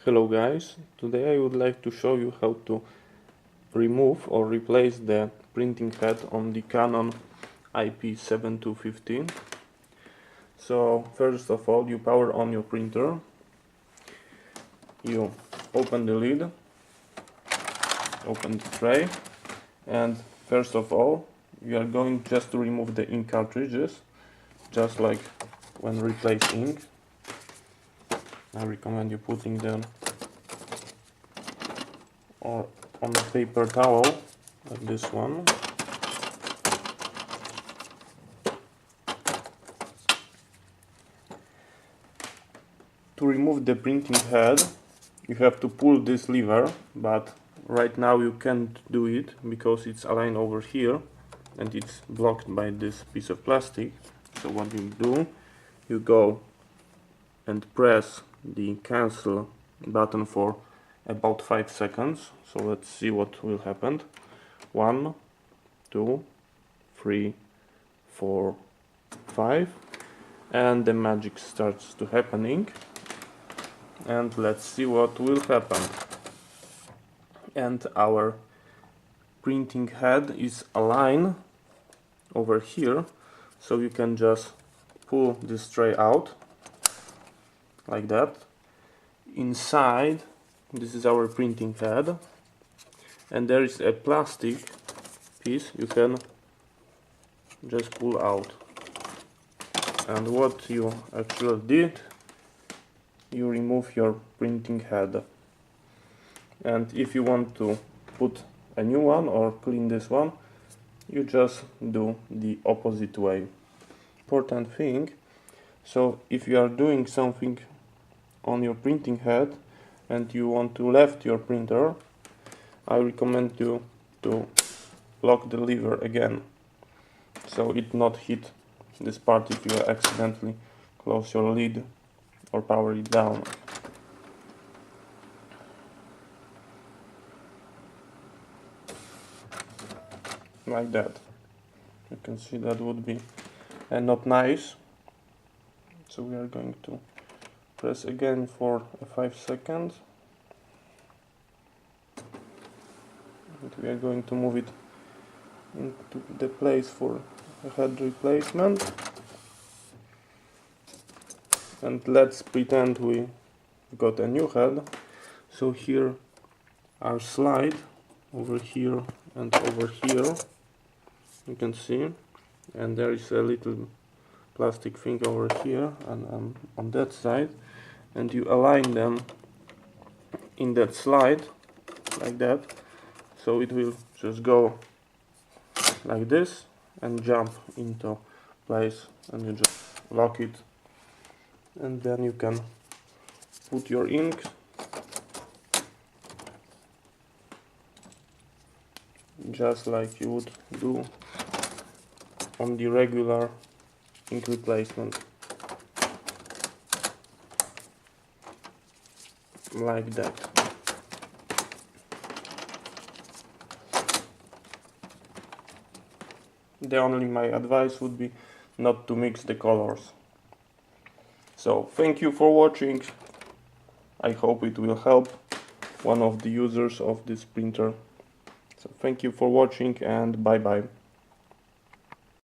Hello guys, today I would like to show you how to remove or replace the printing head on the Canon ip7250. So first of all, you power on your printer, you open the lid, open the tray, and first of all you are going just to remove the ink cartridges, just like when replace ink. I recommend you putting them or on a paper towel like this one. To remove the printing head you have to pull this lever, but right now you can't do it because it's aligned over here and it's blocked by this piece of plastic. So what you do, you go and press the cancel button for about 5 seconds. So let's see what will happen. 1, 2, 3, 4, 5, and the magic starts to happening, and let's see what will happen. And our printing head is aligned over here, so you can just pull this tray out like that. Inside, this is our printing head, and there is a plastic piece you can just pull out. And what you actually did, you remove your printing head. And if you want to put a new one or clean this one, you just do the opposite way. Important thing, so if you are doing something on your printing head and you want to lift your printer, I recommend you to lock the lever again, so it not hit this part if you accidentally close your lid or power it down. Like that. You can see that would be not nice. So we are going to press again for 5 seconds. And we are going to move it into the place for a head replacement. And let's pretend we got a new head. So here are slide over here and over here, you can see, and there is a little plastic thing over here and on that side, and you align them in that slide like that, so it will just go like this and jump into place, and you just lock it, and then you can put your ink just like you would do on the regular ink replacement, like that. The only my advice would be not to mix the colors. So thank you for watching. I hope it will help one of the users of this printer. So thank you for watching, and bye bye.